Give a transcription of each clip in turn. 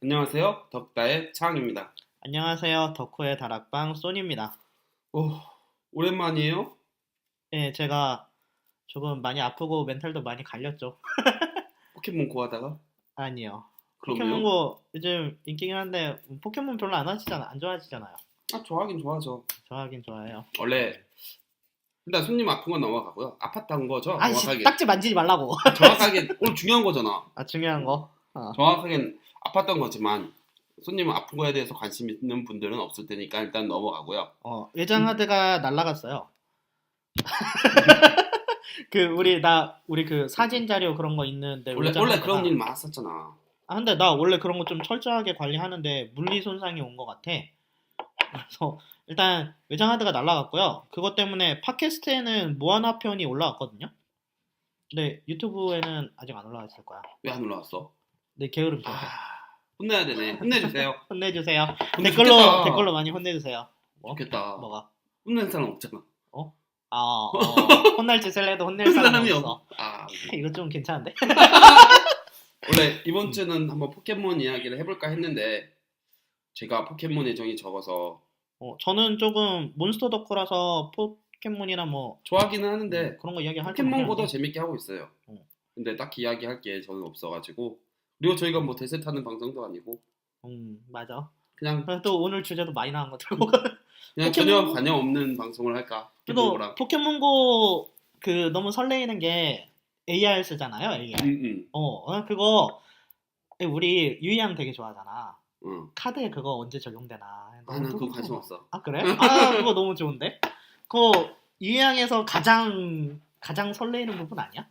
안녕하세요. 덕다의 차항입니다. 안녕하세요. 덕후의 다락방 소니입니다. 오, 오랜만이에요? 네, 제가 조금 많이 아프고 멘탈도 많이 갈렸죠. 포켓몬고 하다가? 아니요. 그럼요? 포켓몬고 요즘 인기긴 한데 포켓몬 별로 안 좋아하시잖아요. 아, 좋아하긴 좋아하죠. 좋아하긴 좋아해요. 원래 일단 손님 아픈 건 넘어가고요. 아팠다는 거죠? 아이씨, 정확하게. 딱지 만지지 말라고. 정확하게 오늘 중요한 거잖아. 아, 중요한 거. 정확하게 아팠던 거지만 손님 아픈 거에 대해서 관심 있는 분들은 없을 테니까 일단 넘어가고요. 외장하드가 날라갔어요. 우리 그 사진 자료 그런 거 있는데 원래 그런 일 많았었잖아. 근데 나 원래 그런 거 좀 철저하게 관리하는데 물리 손상이 온 것 같아. 그래서 일단 외장하드가 날라갔고요. 그것 때문에 팟캐스트에는 무한화편이 올라왔거든요. 근데 유튜브에는 아직 안 올라왔을 거야. 왜 안 올라왔어? 네, 게으름 때문에. 혼내야 되네. 혼내주세요. 혼내주세요. 근데 좋겠다. 댓글로 많이 혼내주세요. 좋겠다. 뭐가? 혼내는 사람 없잖아. 혼날 짓을 해도 혼낼 혼낼 사람이 사람이 없어. 이거 좀 괜찮은데? 원래 이번 주는 한번 포켓몬 이야기를 해볼까 했는데 제가 포켓몬 애정이 적어서 저는 조금 몬스터 덕후라서 포켓몬이나 뭐 좋아하기는 하는데 그런 거 이야기할 줄 포켓몬보다 모르는데. 재밌게 하고 있어요. 어. 근데 딱히 이야기할 게 저는 없어가지고 그리고 저희가 뭐 대세 타는 방송도 아니고 맞아. 그냥 또 오늘 주제도 많이 나온 거 들고 그냥 전혀 관여 없는 방송을 할까. 그래도 포켓몬고랑. 포켓몬고 너무 설레이는 게 AR 쓰잖아요, AR. 그거 우리 유이양 되게 좋아하잖아. 카드에 그거 언제 적용되나. 난 그거 관심 없어. 아, 그래? 그거 너무 좋은데? 그거 유이양에서 가장 설레이는 부분 아니야?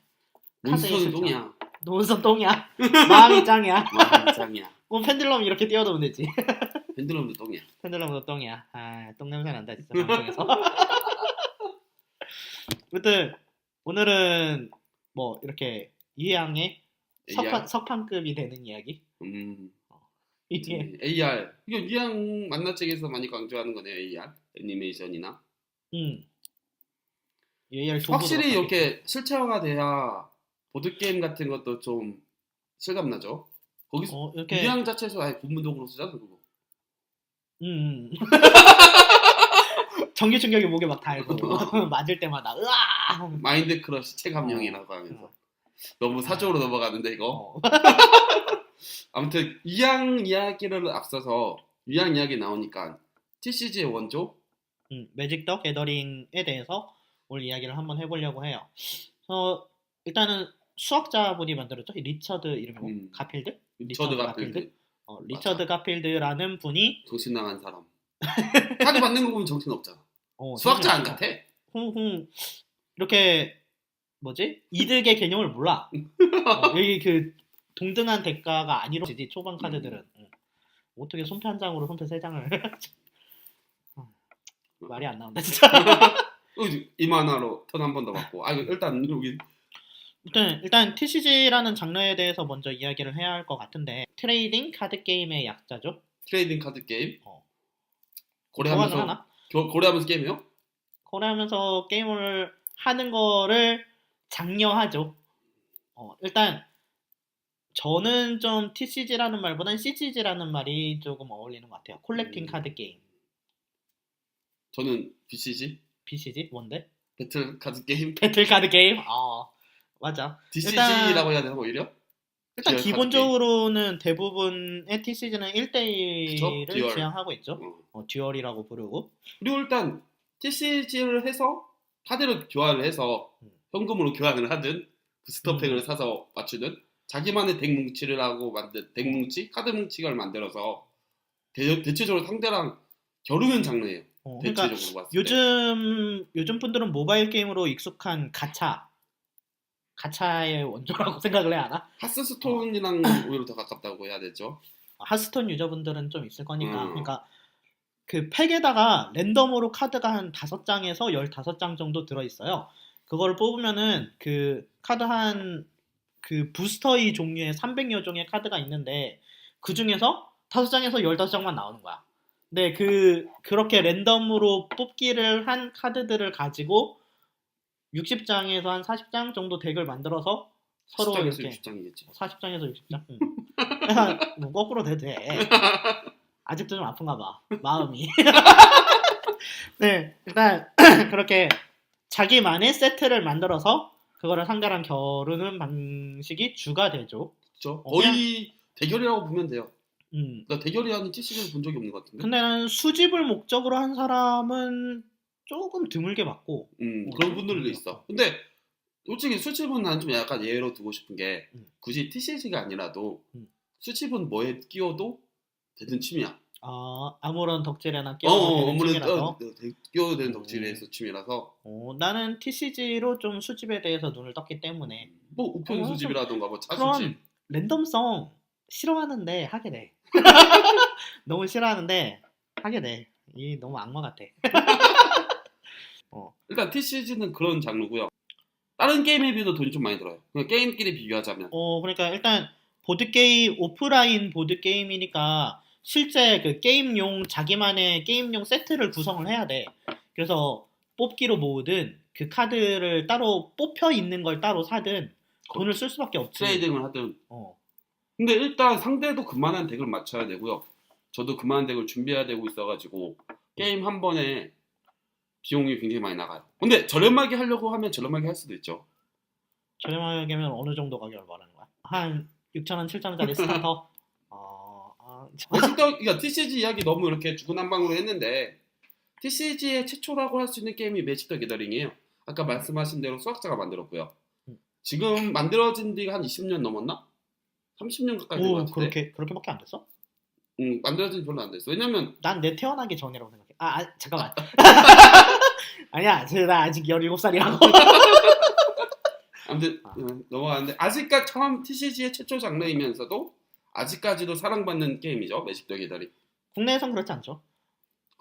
몬스터는 똥이야. 몬스터 똥이야. 마음이 짱이야. 마음이 짱이야. 펜들럼 이렇게 뛰어도면 되지. 펜들럼도 똥이야. 펜들럼도 똥이야. 똥 냄새 난다 진짜 방송에서. 아무튼 오늘은 뭐 이렇게 유양의 AR? 석판급이 되는 이야기. 이게 AR 이거 유양 만화책에서 많이 강조하는 거네요. AR 애니메이션이나. AR 확실히 이렇게 실체화가 돼야 보드 게임 같은 것도 좀 실감 나죠. 거기서 이렇게 유양 자체에서 아예 본문독으로 쓰잖아 그거. 전기 충격이 목에 막 닿고 맞을 때마다 으아! 마인드 크러쉬 체감형이라고 하면서 너무 사적으로 넘어가는데 이거. 아무튼 유양 이야기를 앞서서 유양 이야기 나오니까 TCG의 원조 매직 더 게더링에 대해서 오늘 이야기를 한번 해보려고 해요. 일단은 수학자분이 만들었죠. 리처드 이름이 가필드? 리처드 가필드. 리처드 가필드라는 분이 정신 나간 사람. 카드 받는 거 보면 정신 없잖아. 수학자 안 같아. 이렇게 이득의 개념을 몰라. 여기 그 동등한 대가가 아니로지 초반 카드들은. 어떻게 손패 한 장으로 손패 세 장을 말이 안 나온다 진짜. 이만화로 턴 한 번 더 받고. 일단 여기 일단 TCG라는 장르에 대해서 먼저 이야기를 해야 할 것 같은데 트레이딩 카드 게임의 약자죠. 트레이딩 카드 게임. 고래하면서 하나? 고래하면서 게임해요? 고래하면서 게임을 하는 거를 장려하죠. 일단 저는 좀 TCG라는 말보다는 CCG라는 말이 조금 어울리는 것 같아요. 콜렉팅 카드 게임. 저는 BCG? BCG? 뭔데? 배틀 카드 게임? 배틀 카드 게임? 맞아. DCG라고 해야 되나 오히려? 일단 기본적으로는 대부분의 TCG는 1대1을 듀얼. 지향하고 있죠. 듀얼이라고 부르고. 그리고 일단 TCG를 해서 카드를 교환을 해서 현금으로 교환을 하든 부스터팩을 사서 맞추든 자기만의 덱 뭉치를 하고 만든 덱 뭉치? 카드 뭉치를 만들어서 대체적으로 상대랑 겨루는 장르예요. 그러니까 대체적으로 봤을 때. 요즘 분들은 모바일 게임으로 익숙한 가차의 원조라고 생각을 해야 하나? 하스스톤이랑 오히려 더 가깝다고 해야 되죠. 하스스톤 유저분들은 좀 있을 거니까. 그러니까 그 팩에다가 랜덤으로 카드가 한 5장에서 15장 정도 들어있어요. 그걸 뽑으면은 그 카드 그 부스터의 종류의 300여 종의 카드가 있는데 그 중에서 5장에서 15장만 나오는 거야. 근데 그렇게 랜덤으로 뽑기를 한 카드들을 가지고 60장에서 한 40장 정도 덱을 만들어서 서로 10장에서 이렇게 60장이겠지. 40장에서 60장? 뭐 거꾸로 돼도 돼. 아직도 좀 아픈가 봐. 마음이. 네, 일단 그렇게 자기만의 세트를 만들어서 그거를 상대랑 겨루는 방식이 주가 되죠. 그렇죠. 어, 거의 대결이라고 보면 돼요. 음. 나 대결이라는 TCG를 본 적이 없는 것 같은데. 근데 나는 수집을 목적으로 한 사람은 조금 드물게 봤고. 그런 분들도 있어. 근데 솔직히 수집은 난 좀 약간 예로 두고 싶은 게 굳이 TCG가 아니라도 수집은 뭐에 끼워도 되는 취미야. 아무런 덕질에나 끼워도 되는 취미라서. 끼워도 되는 덕질에서 취미라서. 나는 TCG로 좀 수집에 대해서 눈을 떴기 때문에. 뭐 우편 수집이라던가 뭐 차 그런 수집. 랜덤성 싫어하는데 하게 돼. 너무 싫어하는데 하게 돼. 이 너무 악마 같아. 일단 TCG는 그런 장르고요. 다른 게임에 비해도 돈이 좀 많이 들어요. 그냥 게임끼리 비교하자면. 그러니까 일단 보드게임, 오프라인 보드게임이니까 실제 그 게임용, 자기만의 게임용 세트를 구성을 해야 돼. 그래서 뽑기로 모으든 그 카드를 따로 뽑혀 있는 걸 따로 사든 돈을 쓸 수밖에 없지. 트레이딩을 하든. 근데 일단 상대도 그만한 덱을 맞춰야 되고요. 저도 그만한 덱을 준비해야 되고 있어가지고 게임 한 번에 비용이 굉장히 많이 나가요. 근데 저렴하게 하려고 하면 저렴하게 할 수도 있죠. 저렴하게면 어느 정도 가격을 말하는 거야? 한 6,000원, 7,000원짜리 스타터? 그러니까 TCG 이야기 너무 이렇게 주구난방으로 했는데 TCG의 최초라고 할 수 있는 게임이 매직 더 게더링이에요. 아까 말씀하신 대로 수학자가 만들었고요. 지금 만들어진 지가 한 20년 넘었나? 30년 가까이 된 것 같은데. 그렇게밖에 안 됐어? 만들어진 지 별로 안 됐어. 왜냐면 난 내 태어나기 전이라고 생각해. 잠깐만. 아니야, 나 아직 17살이라고. 아무튼 넘어가는데 아직까지 처음 TCG의 최초 장르이면서도 아직까지도 사랑받는 게임이죠. 매직 더 게더링. 국내에선 그렇지 않죠?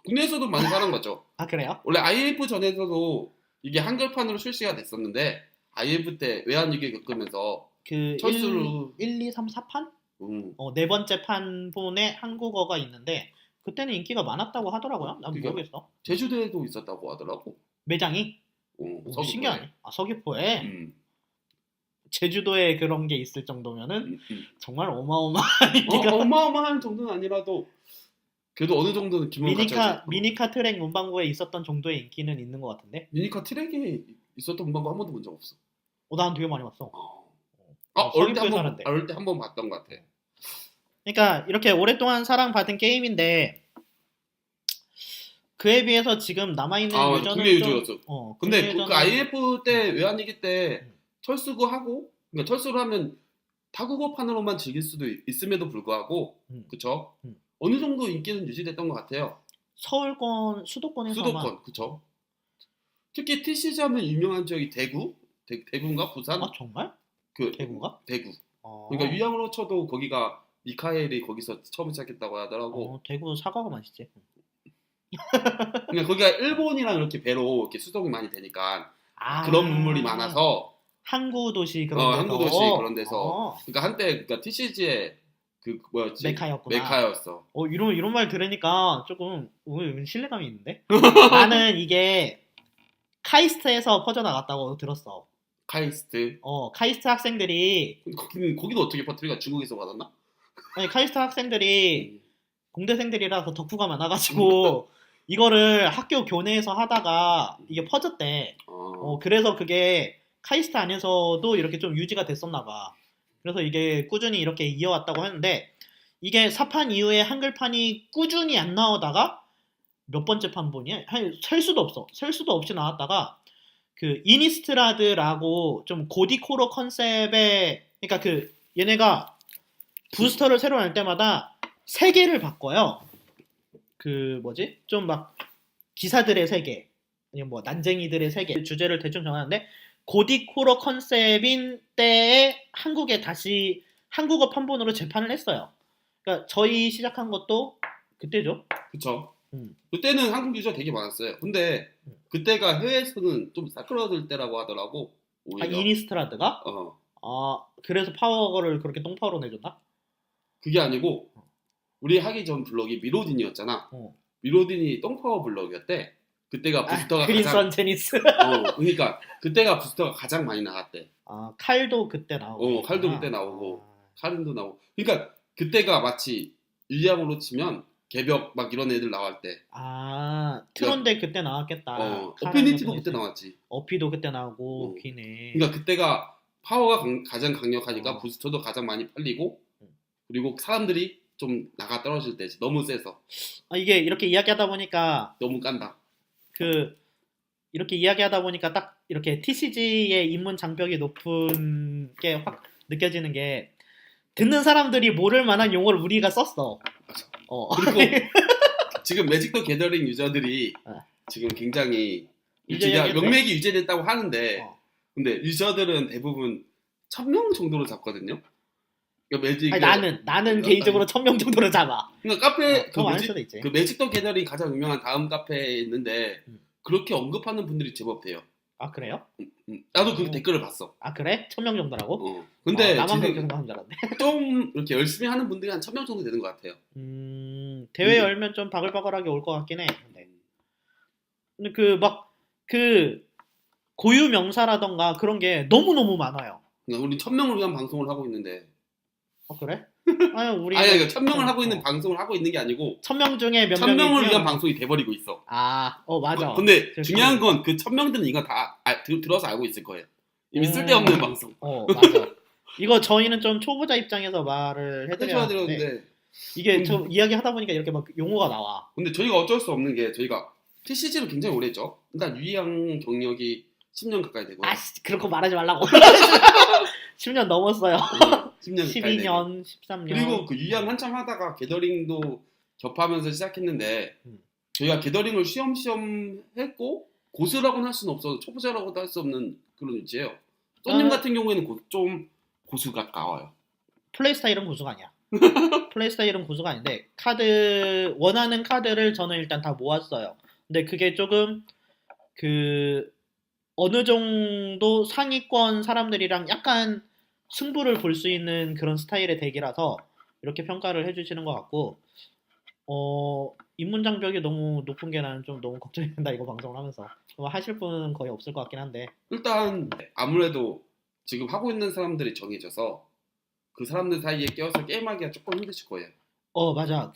국내에서도 많이 사랑받죠. 그래요? 원래 IF 전에서도 이게 한글판으로 출시가 됐었는데 IF 때 외환위기 겪으면서 그 철수로 1, 2, 3, 4판? 네 번째 판본에 한국어가 있는데 그때는 인기가 많았다고 하더라고요. 난 모르겠어. 제주도에도 있었다고 하더라고. 매장이? 서귀포에. 신기하네. 서귀포에? 제주도에 그런 게 있을 정도면은 정말 어마어마한 인기가. 어마어마한 정도는 아니라도 그래도 어느 정도는 기본을 갖춰야지. 미니카 트랙 문방구에 있었던 정도의 인기는 있는 것 같은데. 미니카 트랙에 있었던 문방구 한 번도 본 적 없어. 난 되게 많이 봤어. 어릴 때 한 번 봤던 것 같아. 그러니까 이렇게 오랫동안 사랑받은 게임인데 그에 비해서 지금 남아있는 유저는 국내 유저였어. 근데 그 IF 때 외환위기 때 철수고 하고 그러니까 철수를 하면 타국어판으로만 즐길 수도 있음에도 불구하고 그쵸? 어느 정도 인기는 유지됐던 것 같아요. 서울권, 수도권에서만. 그쵸? 특히 TCG 하면 유명한 지역이 대구인가 부산? 정말? 대구인가? 대구. 그러니까 위양으로 쳐도 거기가 미카엘이 거기서 처음 시작했다고 하더라고. 대구 사과가 맛있지. 그러니까 거기가 일본이랑 이렇게 배로 이렇게 수송이 많이 되니까 그런 문물이 많아서 항구 도시 그런 데서. 그러니까 한때 TCG의 그 뭐였지? 메카였어. 이런 말 들으니까 조금 신뢰감이 있는데. 나는 이게 카이스트에서 퍼져나갔다고 들었어. 카이스트. 카이스트 학생들이. 거기는 어떻게 퍼뜨리가 중국에서 받았나? 아니 카이스트 학생들이 공대생들이라서 덕후가 많아가지고 이거를 학교 교내에서 하다가 이게 퍼졌대. 그래서 그게 카이스트 안에서도 이렇게 좀 유지가 됐었나 봐. 그래서 이게 꾸준히 이렇게 이어왔다고 하는데 이게 4판 이후에 한글판이 꾸준히 안 나오다가 몇 번째 판본이야? 셀 수도 없이 나왔다가 그 이니스트라드라고 좀 고디코로 컨셉의 그러니까 그 얘네가 부스터를 새로 낼 때마다 세계를 바꿔요. 그 뭐지? 좀 막 기사들의 세계 아니면 뭐 난쟁이들의 세계 주제를 대충 정하는데 고디코로 컨셉인 때에 한국에 다시 한국어 판본으로 재판을 했어요. 그러니까 저희 시작한 것도 그때죠. 그쵸. 그때는 한국 유저 되게 많았어요. 근데 그때가 해외에서는 좀 싸그러들 때라고 하더라고. 오히려. 이니스트라드가? 그래서 파워를 그렇게 똥파워로 내줬나? 그게 아니고 우리 하기 전 블럭이 미로딘이었잖아. 미로딘이 똥파워 블럭이었대. 그때가 부스터가 그린선 제니스. 그러니까 그때가 부스터가 가장 많이 나갔대. 칼도 그때 나오고. 칼도 그때 나오고 카린도 나오고. 그러니까 그때가 마치 유리함으로 치면 개벽 막 이런 애들 나올 때 트론데 그때 나왔겠다. 어피니티도 그때 나왔지. 어피도 그때 나오고 기네. 그러니까 그때가 파워가 가장 강력하니까 어. 부스터도 가장 많이 팔리고 그리고 사람들이 좀 나가 떨어질 때지. 너무 세서. 이게 이렇게 이야기하다 보니까 너무 깐다. 이렇게 이야기하다 보니까 딱 이렇게 TCG의 입문 장벽이 높은 게 확 느껴지는 게 듣는 사람들이 모를 만한 용어를 우리가 썼어. 맞아. 그리고 지금 매직 더 게더링 유저들이 지금 굉장히 명맥이 유지됐다고 하는데 근데 유저들은 대부분 1000명 정도로 잡거든요. 그러니까 나는 개인적으로 1000명 정도로 잡아. 그러니까 카페 더 많을 수도 있지. 그 매직 더 게더링 가장 유명한 다음 카페에 있는데 그렇게 언급하는 분들이 제법 돼요. 아 그래요? 나도 그 댓글을 봤어. 아 그래? 1000명 정도라고? 근데 나만 그렇게 생각하는 줄 알았네. 좀 이렇게 열심히 하는 분들이 한 1000명 정도 되는 것 같아요. 대회 열면 좀 바글바글하게 올 것 같긴 해. 근데 그 고유 명사라던가 그런 게 너무너무 많아요. 그러니까 우리 1000명을 위한 방송을 하고 있는데. 그래? 우리 아니 1000명을 하고 있는 방송을 하고 있는 게 아니고 1000명 중에 몇 1000명을 위한 방송이 돼버리고 있어. 맞아. 근데 중요한 건 그 1000명들은 이거 다 들어서 알고 있을 거예요. 이미 쓸데없는 방송. 맞아. 이거 저희는 좀 초보자 입장에서 말을 해드려야 되는데 이게 좀 이야기하다 보니까 이렇게 막 용어가 나와. 근데 저희가 어쩔 수 없는 게 저희가 TCG를 굉장히 오래 했죠. 일단 유희양 경력이 10년 가까이 되고. 그런 거 말하지 말라고. 10년 넘었어요. 10년 12년, 13년. 그리고 그 유희양 한참 하다가 게더링도 접하면서 시작했는데 저희가 게더링을 쉬엄쉬엄 했고 고수라고는 할 수는 없어서 초보자라고도 할 수 없는 그런 위치예요. 또님 같은 경우에는 좀 고수 가까워요. 플레이 스타일은 고수가 아니야. 플레이 스타일은 고수가 아닌데 원하는 카드를 저는 일단 다 모았어요. 근데 그게 조금 어느 정도 상위권 사람들이랑 약간 승부를 볼 수 있는 그런 스타일의 덱이라서 이렇게 평가를 해주시는 것 같고 입문 장벽이 너무 높은 게 나는 좀 너무 걱정이 된다 이거 방송을 하면서 하실 분은 거의 없을 것 같긴 한데 일단 아무래도 지금 하고 있는 사람들이 정해져서 그 사람들 사이에 껴서 게임하기가 조금 힘드실 거예요. 맞아.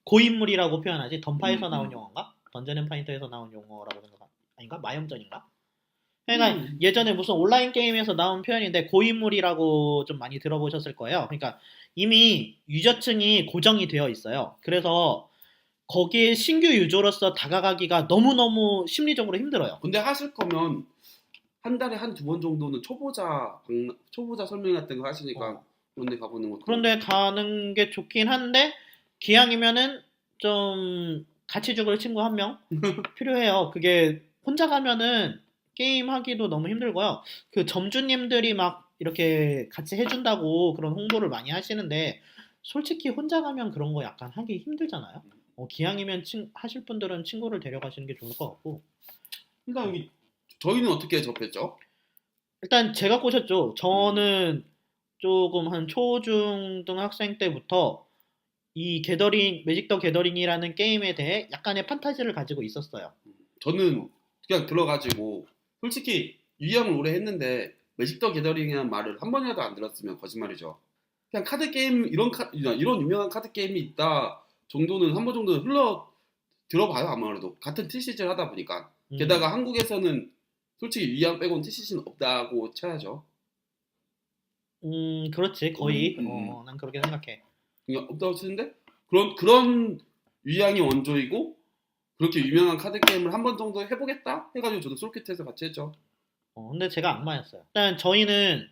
고인물이라고 표현하지. 던파에서 나온 용어인가? 던전 앤 파이터에서 나온 용어라고 생각 아닌가? 마염전인가? 그러니까 예전에 무슨 온라인 게임에서 나온 표현인데 고인물이라고 좀 많이 들어보셨을 거예요. 그러니까 이미 유저층이 고정이 되어 있어요. 그래서 거기에 신규 유저로서 다가가기가 너무너무 심리적으로 힘들어요. 근데 하실 거면 한 달에 한두 번 정도는 초보자 설명 같은 거 하시니까 그런데 가보는 것도. 그런데 가는 게 좋긴 한데 기왕이면은 좀 같이 죽을 친구 한 명 필요해요. 그게 혼자 가면은 게임 하기도 너무 힘들고요. 그 점주님들이 막 이렇게 같이 해준다고 그런 홍보를 많이 하시는데 솔직히 혼자 가면 그런 거 약간 하기 힘들잖아요. 기왕이면 하실 분들은 친구를 데려가시는 게 좋을 것 같고. 일단 여기 저희는 어떻게 접했죠? 일단 제가 꼬셨죠. 저는 조금 한 초중등 학생 때부터 이 매직 더 게더링이라는 게임에 대해 약간의 판타지를 가지고 있었어요. 저는 그냥 들어가지고 솔직히 유희양을 오래 했는데 매직 더 게더링이라는 말을 한 번이라도 안 들었으면 거짓말이죠. 그냥 카드 게임 이런 유명한 카드 게임이 있다 정도는 한 번 정도는 들어봐요. 아무래도 같은 TCG를 하다 보니까. 게다가 한국에서는 솔직히 유희양 빼고는 TCG는 없다고 쳐야죠. 그렇지 거의. 난 그렇게 생각해. 없다고 치는데 그런 유희양이 원조이고 그렇게 유명한 카드 게임을 한 번 정도 해보겠다 해가지고 저도 솔킷에서 같이 했죠. 근데 제가 악마였어요. 일단 저희는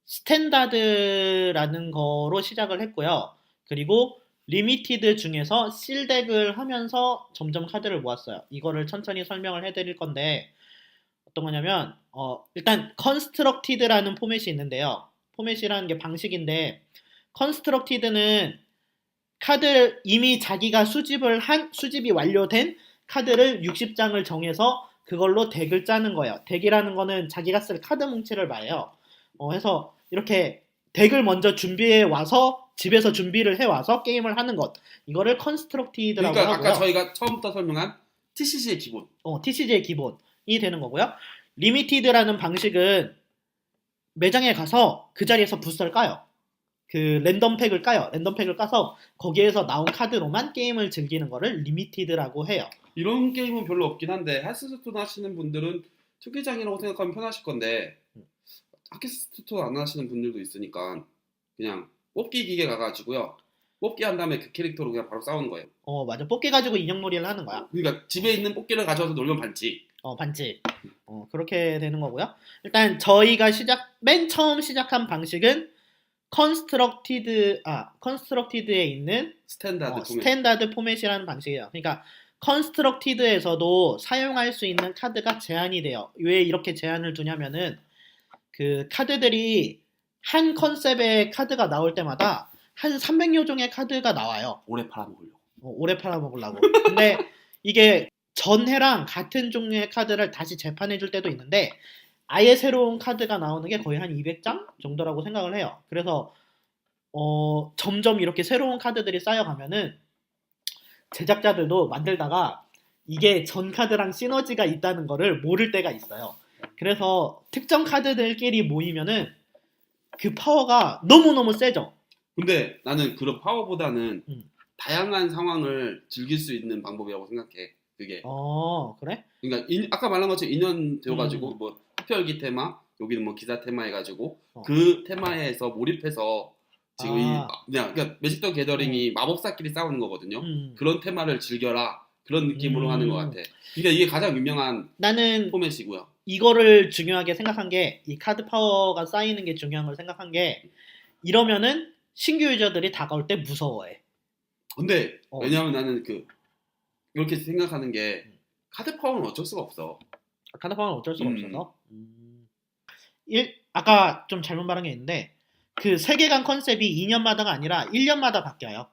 스탠다드라는 거로 시작을 했고요. 그리고 리미티드 중에서 실덱을 하면서 점점 카드를 모았어요. 이거를 천천히 설명을 해드릴 건데 어떤 거냐면 일단 컨스트럭티드라는 포맷이 있는데요. 포맷이라는 게 방식인데 컨스트럭티드는 카드를 이미 자기가 수집이 완료된 카드를 60장을 정해서 그걸로 덱을 짜는 거예요. 덱이라는 거는 자기가 쓸 카드 뭉치를 말해요. 해서 이렇게 덱을 먼저 준비해 와서 집에서 준비를 해 와서 게임을 하는 것. 이거를 컨스트럭티드라고 그러니까 하고요. 아까 저희가 처음부터 설명한 TCG의 기본. TCG의 기본이 되는 거고요. 리미티드라는 방식은 매장에 가서 그 자리에서 부스터를 까요. 그 랜덤 팩을 까요. 랜덤 팩을 까서 거기에서 나온 카드로만 게임을 즐기는 거를 리미티드라고 해요. 이런 게임은 별로 없긴 한데 하스스톤 하시는 분들은 투기장이라고 생각하면 편하실 건데 하스스톤 안 하시는 분들도 있으니까 그냥 뽑기 기계 가가지고요. 뽑기 한 다음에 그 캐릭터로 그냥 바로 싸우는 거예요. 맞아. 뽑기 가지고 인형놀이를 하는 거야. 그러니까 집에 있는 뽑기를 가져와서 놀면 반지. 반지. 그렇게 되는 거고요. 일단 저희가 맨 처음 시작한 방식은 컨스트럭티드에 있는 스탠다드 포맷이라는 방식이에요. 그러니까 컨스트럭티드에서도 사용할 수 있는 카드가 제한이 돼요. 왜 이렇게 제한을 두냐면은 그 카드들이 한 컨셉의 카드가 나올 때마다 한 300여 종의 카드가 나와요. 오래 팔아먹으려고. 오래 팔아먹으려고. 근데 이게 전해랑 같은 종류의 카드를 다시 재판해줄 때도 있는데 아예 새로운 카드가 나오는 게 거의 한 200장 정도라고 생각을 해요. 그래서 점점 이렇게 새로운 카드들이 쌓여가면은 제작자들도 만들다가 이게 전 카드랑 시너지가 있다는 거를 모를 때가 있어요. 그래서 특정 카드들끼리 모이면은 그 파워가 너무너무 세죠. 근데 나는 그런 파워보다는 다양한 상황을 즐길 수 있는 방법이라고 생각해. 그게. 그래? 그러니까 아까 말한 것처럼 인연 되어가지고 뭐 특별기 테마, 여기는 뭐 기사 테마 해가지고 그 테마에서 몰입해서 지금 그러니까 매직 더 게더링이 마법사끼리 싸우는 거거든요. 그런 테마를 즐겨라 그런 느낌으로 하는 것 같아. 그러니까 이게 가장 유명한 나는 포맷이고요. 이거를 중요하게 생각한 게 이 카드 파워가 쌓이는 게 중요한 걸 생각한 게 이러면은 신규 유저들이 다가올 때 무서워해. 근데 왜냐하면 나는 이렇게 생각하는 게 카드 파워는 어쩔 수가 없어. 카드 파워는 어쩔 수가 없어서. 아까 좀 잘못 말한 게 있는데 그 세계관 컨셉이 2년마다가 아니라 1년마다 바뀌어요.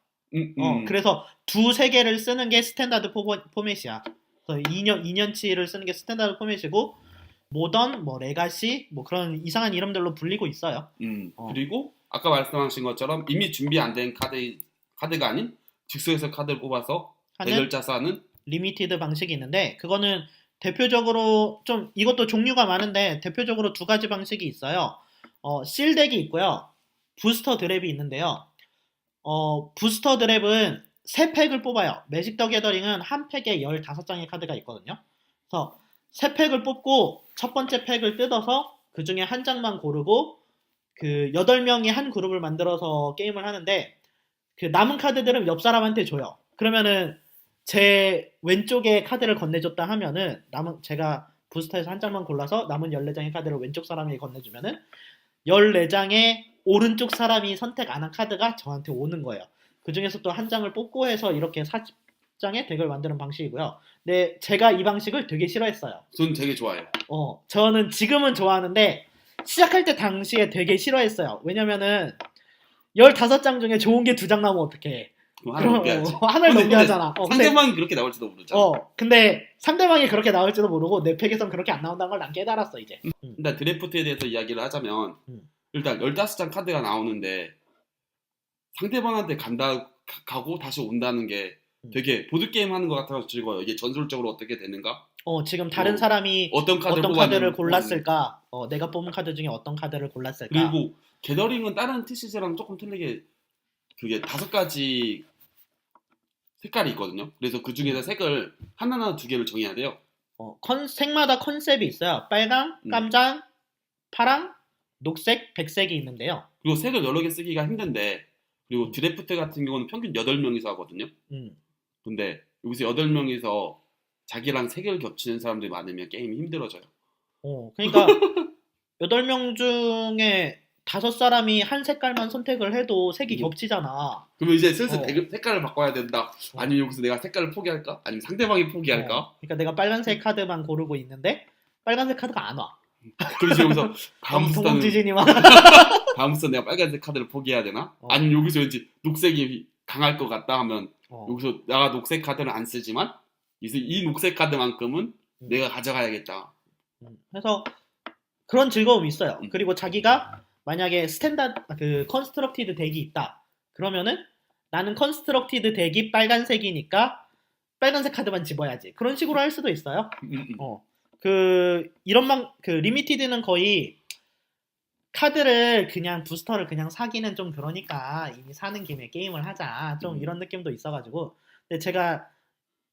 그래서 두 세계를 쓰는 게 스탠다드 포맷이야. 그래서 2년치를 쓰는 게 스탠다드 포맷이고 모던, 뭐 레가시, 뭐 그런 이상한 이름들로 불리고 있어요. 그리고 아까 말씀하신 것처럼 이미 준비 안 된 카드가 아닌 즉석에서 카드를 뽑아서 대결 짜서 하는 리미티드 방식이 있는데 그거는 대표적으로 좀 이것도 종류가 많은데 대표적으로 두 가지 방식이 있어요. 실덱이 있고요. 부스터 드랩이 있는데요. 부스터 드랩은 3팩을 뽑아요. 매직 더 게더링은 한 팩에 15장의 카드가 있거든요. 그래서 3팩을 뽑고 첫 번째 팩을 뜯어서 그 중에 한 장만 고르고 그 8명이 한 그룹을 만들어서 게임을 하는데 그 남은 카드들은 옆 사람한테 줘요. 그러면은 제 왼쪽에 카드를 건네줬다 하면은 제가 부스터에서 한 장만 골라서 남은 14장의 카드를 왼쪽 사람에게 건네주면은 14장의 오른쪽 사람이 선택 안 한 카드가 저한테 오는 거예요. 그 중에서 또 한 장을 뽑고 해서 이렇게 40장의 덱을 만드는 방식이고요. 근데 제가 이 방식을 되게 싫어했어요. 전 되게 좋아해요. 저는 지금은 좋아하는데 시작할 때 당시에 되게 싫어했어요. 왜냐면은 15장 중에 좋은 게 2장 나오면 어떡해. 하나를 넘겨야지. 하나를 넘겨야잖아. 상대방이 그렇게 나올지도 모르잖아. 근데 상대방이 그렇게 나올지도 모르고 내 팩에선 그렇게 안 나온다는 걸 난 깨달았어 이제. 일단 드래프트에 대해서 이야기를 하자면 일단 15장 카드가 나오는데 상대방한테 가고 다시 온다는 게 되게 보드게임 하는 것 같아서 즐거워요. 이게 전술적으로 어떻게 되는가? 지금 다른 사람이 어떤 카드를 골랐을까? 내가 뽑은 카드 중에 어떤 카드를 골랐을까? 그리고 게더링은 다른 TCG랑 조금 틀리게 그게 5가지 색깔이 있거든요. 그래서 그 중에서 색을 하나나 2개를 정해야 돼요. 색마다 컨셉이 있어요. 빨강, 깜장, 파랑, 녹색, 백색이 있는데요. 그리고 색을 여러 개 쓰기가 힘든데 그리고 드래프트 같은 경우는 평균 8명이서 하거든요. 근데 여기서 8명이서 자기랑 색을 겹치는 사람들이 많으면 게임이 힘들어져요. 그러니까 8명 중에 5사람이 한 색깔만 선택을 해도 색이 겹치잖아. 그러면 이제 슬슬 색깔을 바꿔야 된다. 아니면 여기서 내가 색깔을 포기할까? 아니면 상대방이 포기할까? 그러니까 내가 빨간색 카드만 고르고 있는데 빨간색 카드가 안 와. 그래서 여기서 다음 부스터 내가 빨간색 카드를 포기해야 되나? 아니면 여기서 왠지 녹색이 강할 것 같다 하면 여기서 내가 녹색 카드를 안 쓰지만 이 녹색 카드만큼은 내가 가져가야겠다. 그래서 그런 즐거움이 있어요. 그리고 자기가 만약에 컨스트럭티드 덱이 있다. 그러면은 나는 컨스트럭티드 덱이 빨간색이니까 빨간색 카드만 집어야지. 그런 식으로 할 수도 있어요. 리미티드는 거의 카드를 그냥 부스터를 그냥 사기는 좀 그러니까 이미 사는 김에 게임을 하자. 좀 이런 느낌도 있어가지고. 근데 제가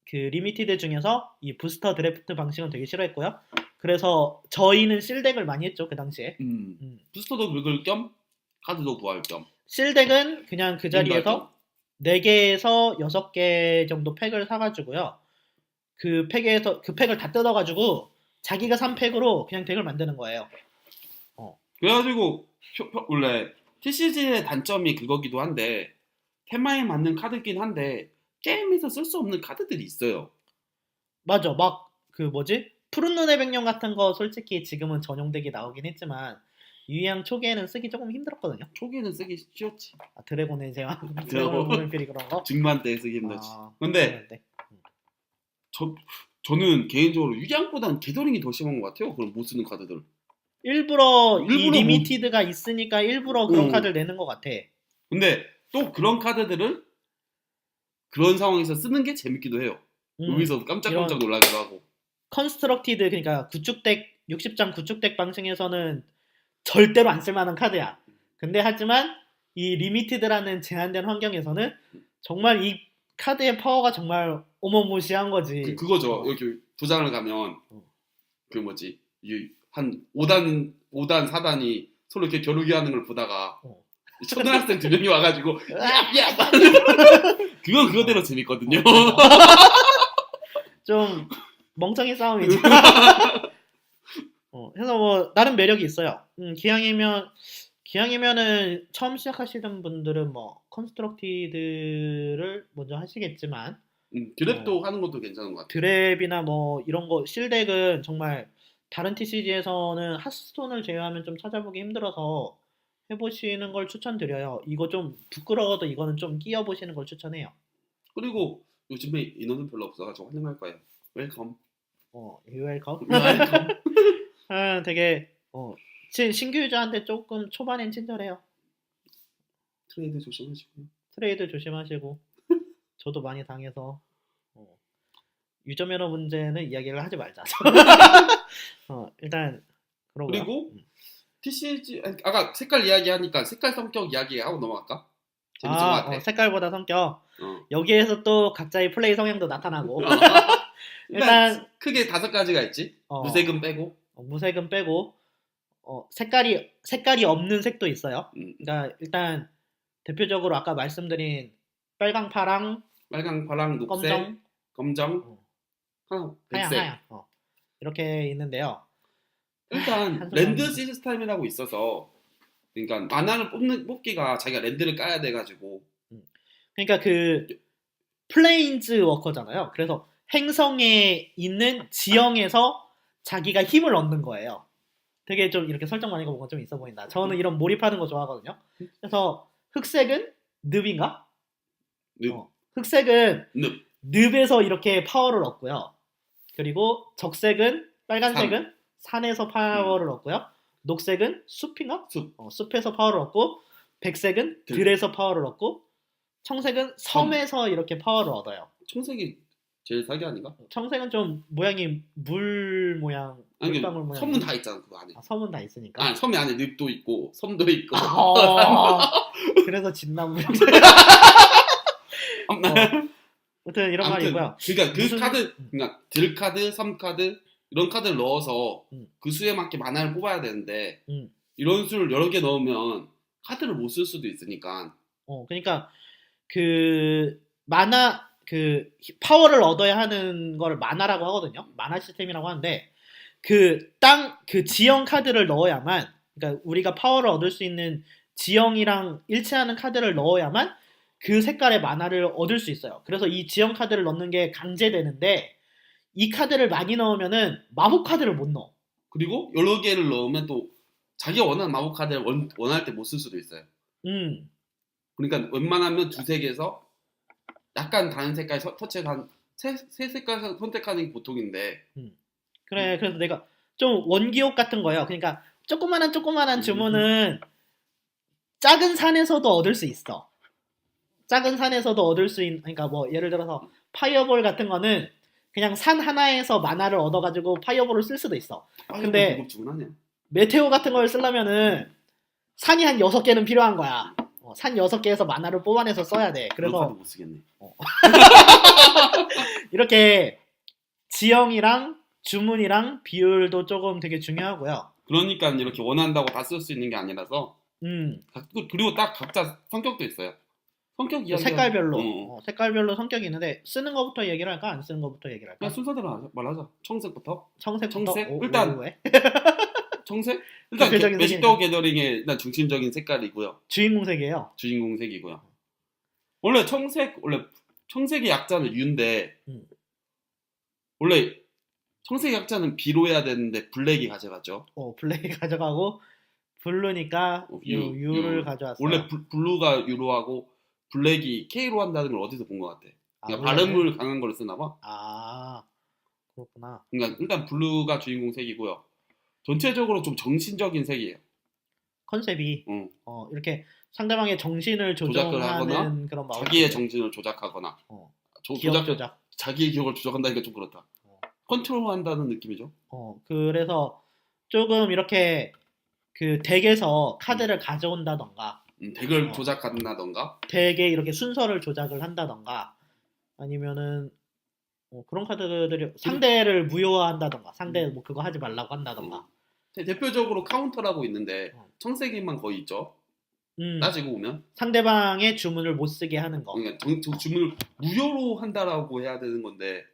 그 리미티드 중에서 이 부스터 드래프트 방식은 되게 싫어했고요. 그래서 저희는 실덱을 많이 했죠 그 당시에. 부스터도 긁을 겸 카드도 구할 겸. 실덱은 그냥 그 자리에서 4개에서 6개 정도 팩을 사가지고요. 그 팩을 다 뜯어가지고 자기가 산 팩으로 그냥 덱을 만드는 거예요. 그래가지고 원래 TCG의 단점이 그거기도 한데 테마에 맞는 카드긴 한데 게임에서 쓸 수 없는 카드들이 있어요. 맞아. 막 그 뭐지? 푸른 눈의 백령 같은 거 솔직히 지금은 전용덱이 나오긴 했지만 유의왕 초기에는 쓰기 조금 힘들었거든요. 초기에는 쓰기 쉬웠지. 드래곤의 제왕, 드래곤의 무명필이 그런 거. 중반 때 쓰기 힘들지. 아, 근데 그랬는데. 저는 개인적으로 유리왕보다는 게더링이 더 심한 것 같아요. 그럼 못 쓰는 카드들. 일부러 이 일부러 리미티드가 있으니까 일부러 그런 카드를 내는 것 같아. 근데 또 그런 카드들을 그런 상황에서 쓰는 게 재밌기도 해요. 여기서 깜짝깜짝 놀라기도 하고. 컨스트럭티드 그러니까 구축덱 60장 구축덱 방식에서는 절대로 안 쓸만한 카드야. 근데 하지만 이 리미티드라는 제한된 환경에서는 정말 이 카드의 파워가 정말 어마무시한 거지. 그거죠. 여기 도장을 가면 그 뭐지 한 5단 4단이 서로 이렇게 겨루기 하는 걸 보다가 초등학생 2명이 와가지고 야 그건 그거대로 재밌거든요. 좀 멍청이 싸움이지. 그래서 뭐 나름 매력이 있어요. 기왕이면은 처음 시작하시는 분들은 뭐 컨스트럭티드를 먼저 하시겠지만 드랩도 하는 것도 괜찮은 것 같아요. 드랩이나 뭐 이런 거 실덱은 정말 다른 TCG에서는 핫스톤을 제외하면 좀 찾아보기 힘들어서 해보시는 걸 추천드려요. 이거 좀 부끄러워도 이거는 좀 끼워보시는 걸 추천해요. 그리고 요즘에 인원은 별로 없어가지고 환영할 거예요. 웰컴. 웰컴. 되게 신규 유저한테 조금 초반엔 친절해요. 트레이드 조심하시고요. 트레이드 조심하시고 저도 많이 당해서 유저 매너 문제는 이야기를 하지 말자. 일단 그러고요. 그리고 TCG 아까 색깔 이야기하니까 색깔 성격 이야기하고 넘어갈까? 재밌을 것 같아. 색깔보다 성격. 여기에서 또 각자의 플레이 성향도 나타나고. 일단 크게 5가지가 있지. 무색은 빼고. 무색은 빼고. 색깔이 없는 색도 있어요. 그러니까 일단 대표적으로 아까 말씀드린 빨강, 파랑, 녹색, 검정, 백색. 하양. 이렇게 있는데요. 일단 랜드 시스템이라고 있어서 그러니까 만화를 뽑기가 자기가 랜드를 까야 돼가지고 그러니까 그 플레인즈 워커잖아요. 그래서 행성에 있는 지형에서 자기가 힘을 얻는 거예요. 되게 좀 이렇게 설정 많이 보면 좀 있어 보인다. 저는 이런 몰입하는 거 좋아하거든요. 그래서 흑색은 늪인가? 흑색은 늪에서 이렇게 파워를 얻고요. 그리고 적색은 빨간색은 산에서 파워를 얻고요. 녹색은 숲인가? 숲에서 파워를 얻고 백색은 들에서 파워를 얻고 청색은 섬에서 이렇게 파워를 얻어요. 청색이 제일 사기 아닌가? 청색은 좀 모양이 물 모양, 물방울 모양. 섬은 다 있잖아 그 안에. 섬은 다 있으니까. 섬이 안에 늪도 있고 섬도 있고. 그래서 진나무. 아무튼 이런 말이고요. 그러니까 그 카드, 그러니까 들 카드, 섬 카드 이런 카드를 넣어서 그 수에 맞게 만화를 뽑아야 되는데 이런 수를 여러 개 넣으면 카드를 못 쓸 수도 있으니까. 그러니까 그 만화 그 파워를 얻어야 하는 거를 만화라고 하거든요. 만화 시스템이라고 하는데 그 지형 카드를 넣어야만, 그러니까 우리가 파워를 얻을 수 있는 지형이랑 일치하는 카드를 넣어야만 그 색깔의 만화를 얻을 수 있어요. 그래서 이 지형 카드를 넣는 게 강제되는데 이 카드를 많이 넣으면은 마법 카드를 못 넣어. 그리고 여러 개를 넣으면 또 자기가 원하는 마법 카드를 원할 때 못 쓸 수도 있어요. 그러니까 웬만하면 2-3개에서 약간 다른 색깔 터치해서 한 3색깔 선택하는 게 보통인데. 그래, 그래서 내가 좀 원기옥 같은 거예요. 그러니까 조그만한 주문은 작은 산에서도 얻을 수 있어. 작은 산에서도 얻을 수 있는, 그러니까 뭐 예를 들어서 파이어볼 같은 거는 그냥 산 하나에서 만화를 얻어가지고 파이어볼을 쓸 수도 있어. 근데 주문하네. 메테오 같은 걸 쓰려면은 산이 한 6개는 필요한 거야. 산 6개에서 만화를 뽑아내서 써야 돼. 그런 그래서 카드 못 쓰겠네. 이렇게 지형이랑 주문이랑 비율도 조금 되게 중요하고요. 그러니까 이렇게 원한다고 다 쓸 수 있는 게 아니라서 음, 그리고 딱 각자 성격도 있어요. 성격 이야기 색깔별로 색깔별로 성격이 있는데 쓰는 거부터 얘기를 할까? 안 쓰는 거부터 얘기를 할까? 그냥 순서대로 말하자. 청색부터. 청색부터? 청색? 일단 왜? 청색? 일단 대표적인 매직 색이니까. 더 게더링의 일단 중심적인 색깔이고요. 주인공 색이에요. 주인공 색이고요. 원래 청색의 약자는 U인데 음. 원래 청색 약자는 B로 해야 되는데 블랙이 가져갔죠. 블랙이 가져가고 블루니까 U를 가져왔어요. 원래 블루가 U로 하고 블랙이 K로 한다는 걸 어디서 본 것 같아. 그러니까 원래? 발음을 강한 걸 쓰나 봐. 그렇구나. 그러니까 일단 블루가 주인공 색이고요. 전체적으로 좀 정신적인 색이에요. 컨셉이 응. 이렇게 상대방의 정신을 조작을 하거나 조종하는 그런 마법. 자기의 정신을 조작하거나 기억 조작. 자기의 기억을 조작한다니까 좀 그렇다. 컨트롤한다는 느낌이죠. 그래서 조금 이렇게 그 덱에서 카드를 가져온다던가 덱을 조작한다던가 덱에 이렇게 순서를 조작을 한다던가 아니면은 그런 카드들이 상대를 무효화한다던가 상대 뭐 그거 하지 말라고 한다던가 대표적으로 카운터라고 있는데 청색이만 거의 있죠. 따지고 보면 상대방의 주문을 못 쓰게 하는 거. 그러니까 주문을 무효로 한다라고 해야 되는 건데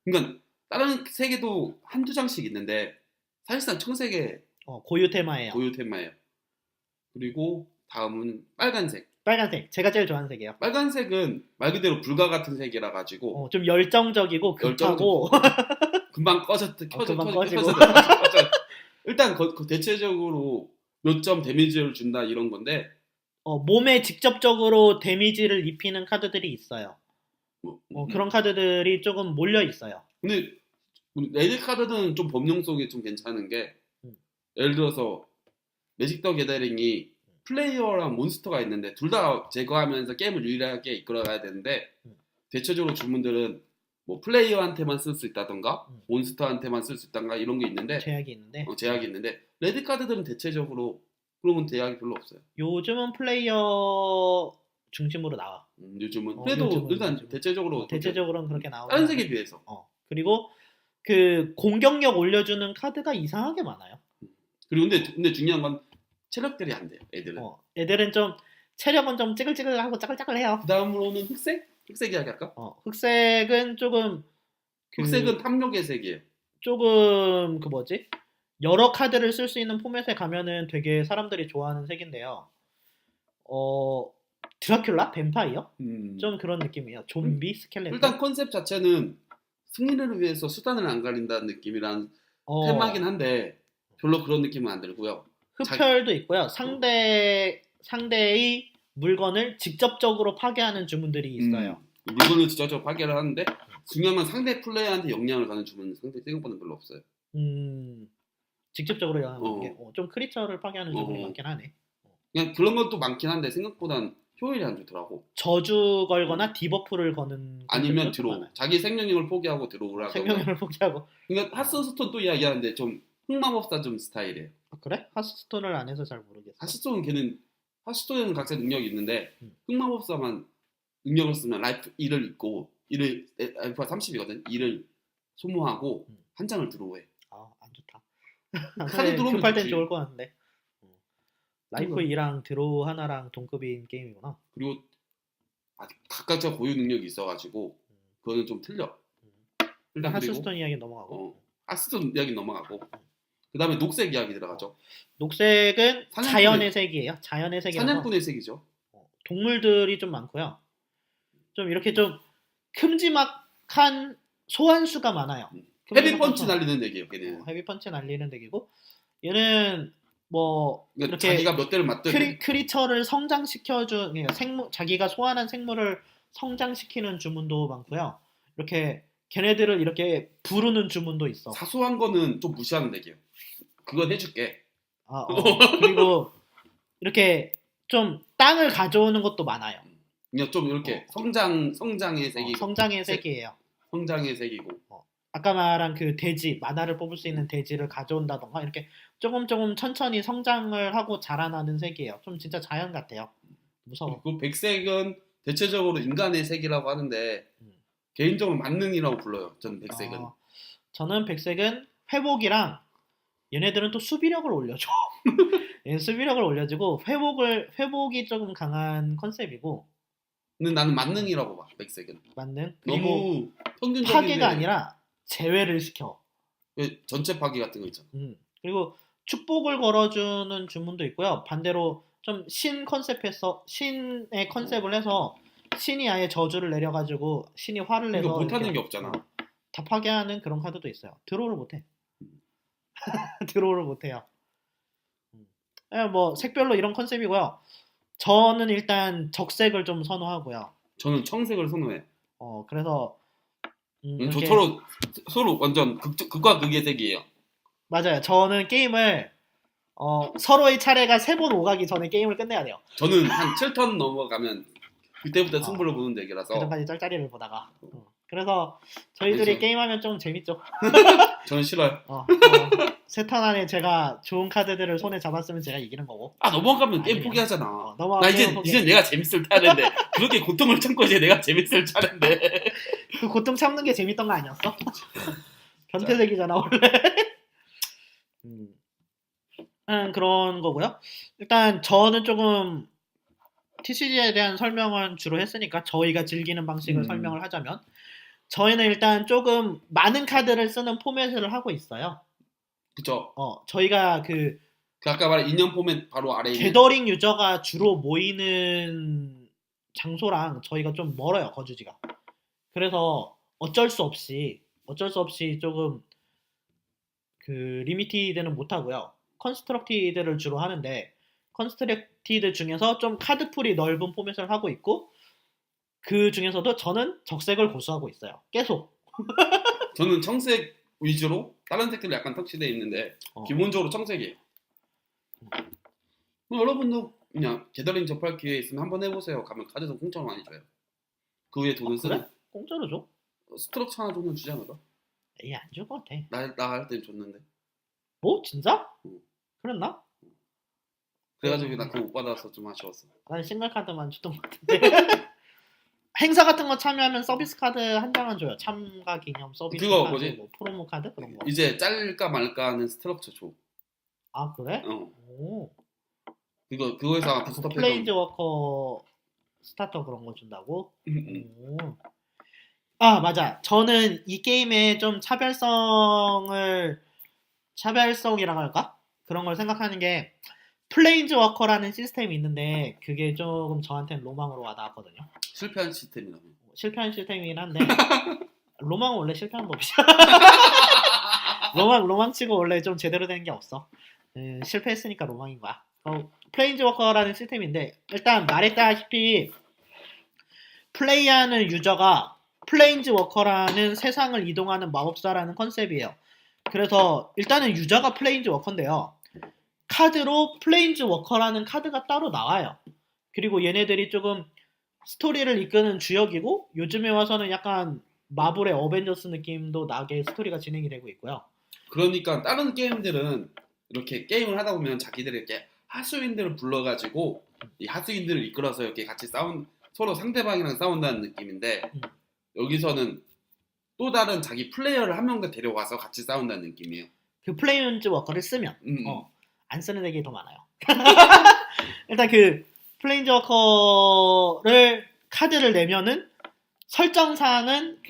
그러니까 다른 색에도 한두 장씩 있는데 사실상 청색의 고유 테마예요. 고유 테마예요. 그리고 다음은 빨간색. 빨간색 제가 제일 좋아하는 색이에요. 빨간색은 말 그대로 불과 같은 색이라 가지고 좀 열정적이고 급하고 금방 금방 꺼지고. 일단 대체적으로 몇 점 데미지를 준다 이런 건데 몸에 직접적으로 데미지를 입히는 카드들이 있어요. 그런 카드들이 조금 몰려 있어요. 근데 레드 카드는 좀 범용성이 좀 괜찮은 게 예를 들어서 매직 더 게더링이 플레이어랑 몬스터가 있는데 둘 다 제거하면서 게임을 유일하게 이끌어가야 되는데 대체적으로 주문들은 뭐 플레이어한테만 쓸 수 있다던가 몬스터한테만 쓸 수 있다던가 이런 게 있는데 제약이 있는데 레드 카드들은 대체적으로 그러면 제약이 별로 없어요. 요즘은 플레이어 중심으로 나와. 요즘은 그래도 일단 대체적으로는 그렇게 나오고 다른 색에 비해서 그리고 그 공격력 올려주는 카드가 이상하게 많아요. 그리고 근데 중요한 건 체력들이 안 돼요. 애들은 좀 체력은 좀 찌글찌글하고 짜글짜글해요. 그 다음으로는 흑색 이야기 할까? 흑색은 조금 흑색은 탐욕의 색이에요. 조금 여러 카드를 쓸 수 있는 포맷에 가면은 되게 사람들이 좋아하는 색인데요. 드라큘라? 뱀파이어? 좀 그런 느낌이에요. 좀비? 스켈레톤? 일단 컨셉 자체는 승리를 위해서 수단을 안 가린다는 느낌이란 테마긴 한데 별로 그런 느낌은 안 들고요. 흡혈도 있고요. 상대의 물건을 직접적으로 파괴하는 주문들이 있어요. 물건을 직접적으로 파괴를 하는데 중요한 건 상대 플레이어한테 영향을 가는 주문은 생각보다 별로 없어요. 직접적으로 영향을 게 좀 크리처를 파괴하는 주문이 많긴 하네. 그냥 그런 것도 많긴 한데 생각보단 효율이 안 좋더라고. 저주 걸거나 디버프를 거는 아니면 드로우. 자기 생명력을 포기하고 드로우를 하고. 생명력을 포기하고. 그러니까 하스스톤 또 이야기하는데 좀 흑마법사 좀 스타일이에요. 그래? 하스스톤을 안 해서 잘 모르겠어. 하스스톤에는 각자 능력이 있는데 흑마법사만 능력을 쓰면 라이프 1을 입고 라이프가 30이거든. 1을 소모하고 한 장을 드로우해. 안 좋다. 카드 들어오면 급할 땐 좋지. 좋을 것 같은데. 라이프 2랑 드로우 하나랑 동급인 게임이구나. 그리고 각각자 고유 능력이 있어가지고 그거는 좀 틀려. 일단 하스스톤 이야기 넘어가고. 하스스톤 이야기 넘어가고. 그 다음에 녹색 이야기 들어가죠. 녹색은 자연의 색이에요. 자연의 색이라서 사냥꾼의 색이죠. 동물들이 좀 많고요. 좀 이렇게 좀 큼지막한 소환수가 많아요. 헤비 펀치 날리는 덱이에요. 걔는. 헤비 펀치 날리는 덱이고 얘는 뭐 그러니까 이렇게 자기가 몇 대를 맞든 크리처를 성장시켜준 자기가 소환한 생물을 성장시키는 주문도 많고요. 이렇게 걔네들을 이렇게 부르는 주문도 있어. 사소한 거는 좀 무시하는 덱이에요. 그건 해줄게. 그리고 이렇게 좀 땅을 가져오는 것도 많아요. 그냥 좀 이렇게 성장의 색이고. 성장의 색이에요. 성장의 색이고. 아까 말한 그 돼지 만화를 뽑을 수 있는 돼지를 가져온다던가 이렇게 조금 천천히 성장을 하고 자라나는 색이에요. 좀 진짜 자연 같아요. 무서워. 그 백색은 대체적으로 인간의 색이라고 하는데 음. 개인적으로 만능이라고 불러요. 저는 백색은. 저는 백색은 회복이랑 얘네들은 또 수비력을 올려줘. 얘는 수비력을 올려주고 회복이 조금 강한 컨셉이고 근데 나는 만능이라고 봐. 백색은. 만능 그리고 너무 평균적인 파괴가 아니라 제외를 시켜. 전체 파괴 같은 거 있잖아. 그리고 축복을 걸어주는 주문도 있고요. 반대로 좀 신의 컨셉을 해서 신이 아예 저주를 내려가지고 신이 화를 내서 이거 못하는 이렇게 게 없잖아. 다 파괴하는 그런 카드도 있어요. 드로우를 못해. 드로우를 못해요. 뭐 색별로 이런 컨셉이고요. 저는 일단 적색을 좀 선호하고요. 저는 청색을 선호해. 그래서 저 이렇게 서로 완전 극과 극의 색이에요. 맞아요. 저는 게임을 서로의 차례가 3번 오가기 전에 게임을 끝내야 돼요. 저는 한 7턴 넘어가면 그때부터 승부를 보는 덱이라서. 그전까지 짤짤이를 보다가. 그래서 저희들이 알죠. 게임하면 좀 재밌죠. 저는 싫어요. 3턴 안에 제가 좋은 카드들을 손에 잡았으면 제가 이기는 거고. 넘어가면 게임 아니면- 포기하잖아. 넘어가면 나 게임 포기. 이제 내가 재밌을 차례인데 그렇게 고통을 참고 이제 내가 재밌을 차례인데. 그 고통 참는 게 재밌던 거 아니었어? 변태색이잖아 원래. 그런 거고요. 일단 저는 조금 TCG에 대한 설명은 주로 했으니까 저희가 즐기는 방식을 설명을 하자면 저희는 일단 조금 많은 카드를 쓰는 포맷을 하고 있어요. 그쵸. 저희가 그 아까 말한 인형 포맷 바로 아래에 있는 게더링 유저가 주로 모이는 장소랑 저희가 좀 멀어요, 거주지가. 그래서 어쩔 수 없이 조금 그 리미티드는 못 하고요. 컨스트럭티드를 주로 하는데 컨스트럭티드 중에서 좀 카드풀이 넓은 포맷을 하고 있고 그 중에서도 저는 적색을 고수하고 있어요. 계속. 저는 청색 위주로 다른 색들 약간 터치되어 있는데 기본적으로 청색이에요. 여러분도 그냥 게더링 접할 기회 있으면 한번 해보세요. 가면 카드도 공짜로 많이 줘요. 그 위에 돈을 쓰는. 그래? 공짜로 줘? 스트럭처 하나 정도 주지 않을까? 에이 안 줄 것 같아. 나 할 땐 줬는데. 뭐? 진짜? 응. 그랬나? 그래가지고 나 그거 못 받아서 좀 아쉬웠어. 난 싱글 카드만 줬던 것 같은데. 행사 같은 거 참여하면 서비스 카드 한 장은 줘요. 참가 기념 서비스 그거 카드, 뭐지? 뭐 프로모 카드 그런 거. 이제 잘까 말까 하는 스트럭처 줘. 아 그래? 어. 오. 그거에서 부스터 플레인즈 워커 스타터 그런 거 준다고? 응. 오. 아 맞아. 저는 이 게임에 좀 차별성이라고 할까? 그런 걸 생각하는 게 플레인즈 워커라는 시스템이 있는데 그게 조금 저한테는 로망으로 와닿았거든요. 실패한 시스템이라며. 실패한 시스템이긴 한데 로망은 원래 실패한 법이야. 로망치고 원래 좀 제대로 된 게 없어. 실패했으니까 로망인 거야. 플레인즈 워커라는 시스템인데 일단 말했다시피 플레이하는 유저가 플레인즈 워커라는 세상을 이동하는 마법사라는 컨셉이에요. 그래서 일단은 유저가 플레인즈 워커인데요. 카드로 플레인즈 워커라는 카드가 따로 나와요. 그리고 얘네들이 조금 스토리를 이끄는 주역이고 요즘에 와서는 약간 마블의 어벤져스 느낌도 나게 스토리가 진행이 되고 있고요. 그러니까 다른 게임들은 이렇게 게임을 하다 보면 자기들이 이렇게 하수인들을 불러가지고 이 하수인들을 이끌어서 이렇게 같이 서로 상대방이랑 싸운다는 느낌인데 여기서는 또 다른 자기 플레이어를 한 명 더 데려와서 같이 싸운다는 느낌이에요. 그 플레인즈 워커를 쓰면 안 쓰는 덱이 더 많아요. 일단 그 플레인즈 워커를 카드를 내면은 설정상은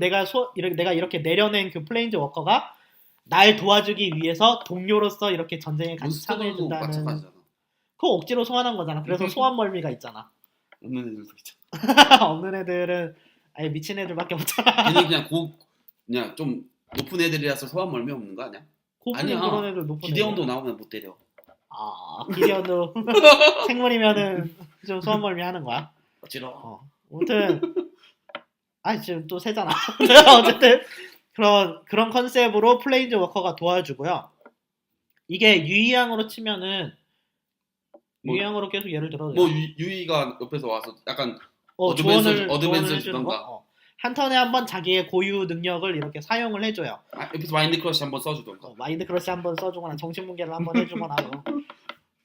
내가 이렇게 내려낸 그 플레인즈 워커가 날 도와주기 위해서 동료로서 이렇게 전쟁에 같이 참여해준다는. 마찬가지잖아. 그거 억지로 소환한 거잖아. 그래서 소환 멀미가 있잖아. 없는 애들도 있잖아. 없는 애들은 아예 미친 애들밖에 없잖아. 걔는 그냥 좀 높은 애들이라서 소환 멀미 없는 거 아니야? 고블린 아니야. 그런 애들 높은 기대온도 나오면 못 때려. 기대온도 생물이면은 좀 소환 멀미 하는 거야. 어찌러. 아무튼 지금 또 세잖아. 어쨌든 그런 컨셉으로 플레인즈 워커가 도와주고요. 이게 유이양으로 치면은 유이양으로 계속 예를 들어 유이가 옆에서 와서 약간 조언을 어드밴스 해주는 주던가. 거. 한 턴에 한 번 자기의 고유 능력을 이렇게 사용을 해줘요. 옆에서 마인드 크러쉬 한번 써주던가. 마인드 크러쉬 한번 써주거나 정신붕괴를 한번 해주거나 뭐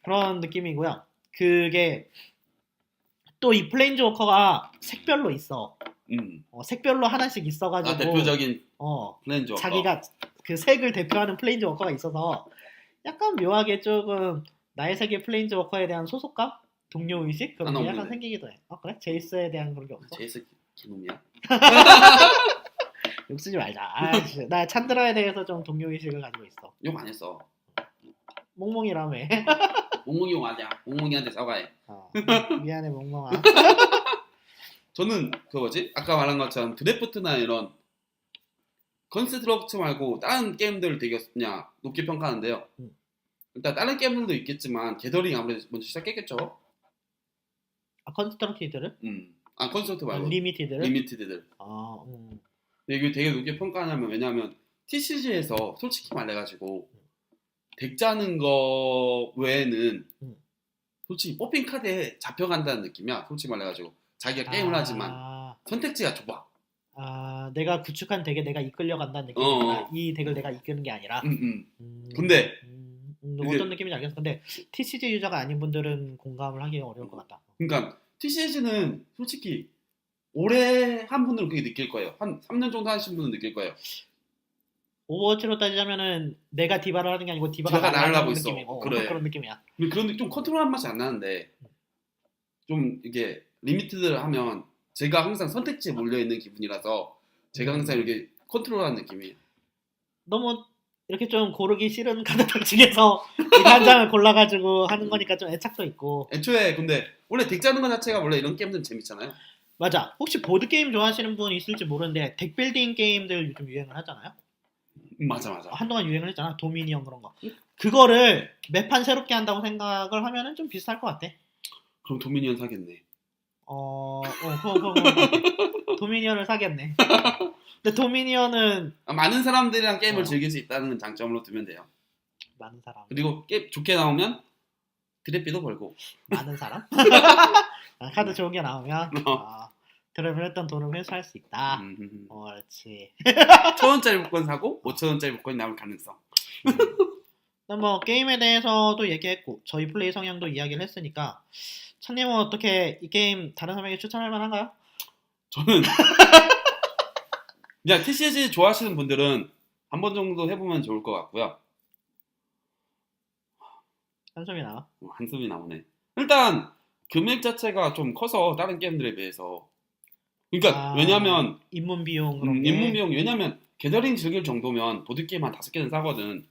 그런 느낌이고요. 그게 또 이 플레인즈 워커가 색별로 있어. 색별로 하나씩 있어가지고 대표적인 플레인즈 워커. 자기가 그 색을 대표하는 플레인즈 워커가 있어서 약간 묘하게 조금 나의 세계 플레인즈 워커에 대한 소속감? 동료 의식? 그런 게 약간 생기기도 해. 그래? 제이스에 대한 그런 게 없어? 제이스 기놈이야? 욕 쓰지 말자. 나 찬드라에 대해서 좀 동료 의식을 가지고 있어. 욕 안 했어. 몽몽이라며. 몽몽이 욕 아니야. 몽몽이한테 사과해. 미안해 몽몽아. 저는 그 뭐지? 아까 말한 것처럼 드래프트나 이런 컨스트럭트 말고 다른 게임들을 되게 그냥 높게 평가하는데요. 일단 다른 게임들도 있겠지만 게더링 아무래도 먼저 시작했겠죠. 컨스트럭티드를? 컨스트럭트 말고 리미티드를? 근데 이게 되게 높게 평가하냐면 왜냐하면 TCG에서 솔직히 말해가지고 덱 짜는 거 외에는 솔직히 뽑힌 카드에 잡혀간다는 느낌이야. 솔직히 말해가지고 자기가 게임을 하지만 선택지가 좁아. 내가 구축한 덱에 내가 이끌려간다는 느낌이구나. 이 덱을 내가 이끄는 게 아니라. 근데 어떤 느낌인지 알겠어. 근데 TCG 유저가 아닌 분들은 공감을 하기가 어려울 것 같다. 그러니까 TCG는 솔직히 오래 한 분들은 그게 느낄 거예요. 한 3년 정도 하신 분은 느낄 거예요. 오버워치로 따지자면은 내가 디바를 하는 게 아니고 디바가 나를 하고 있어. 그래. 그런 느낌이야. 그런데 좀 컨트롤한 맛이 안 나는데 좀 이게 리미티드를 하면 제가 항상 선택지에 몰려 있는 기분이라서 제가 항상 이렇게 컨트롤하는 느낌이에요. 너무 이렇게 좀 고르기 싫은 카드들 중에서 한 장을 골라가지고 하는 거니까 좀 애착도 있고. 애초에 근데 원래 덱 짜는 것 자체가 원래 이런 게임들은 재밌잖아요. 맞아. 혹시 보드 게임 좋아하시는 분 있을지 모르는데 덱 빌딩 게임들 요즘 유행을 하잖아요. 맞아. 한동안 유행을 했잖아. 도미니언 그런 거. 그거를 매판 새롭게 한다고 생각을 하면은 좀 비슷할 것 같아. 그럼 도미니언 사겠네. 도미니언을 사겠네. 근데 도미니언은 많은 사람들이랑 게임을 즐길 수 있다는 장점으로 두면 돼요. 많은 사람. 그리고 게임 좋게 나오면 드랩비도 벌고. 많은 사람? 카드 좋은 게 나오면 드랩을 했던 돈을 회수할 수 있다. 그렇지. 1,000원짜리 복권 사고 5,000원짜리 복권이 나올 가능성. 뭐 게임에 대해서도 얘기했고 저희 플레이 성향도 이야기를 했으니까 찬님은 어떻게 이 게임 다른 사람에게 추천할 만한가요? 저는 그냥 TCG 좋아하시는 분들은 한 번 정도 해보면 좋을 것 같고요. 한숨이 나와? 한숨이 나오네. 일단 금액 자체가 좀 커서 다른 게임들에 비해서 그러니까 왜냐면 입문 비용 그런 게 입문 비용 왜냐면 게더링 즐길 정도면 보드게임 한 5개는 사거든.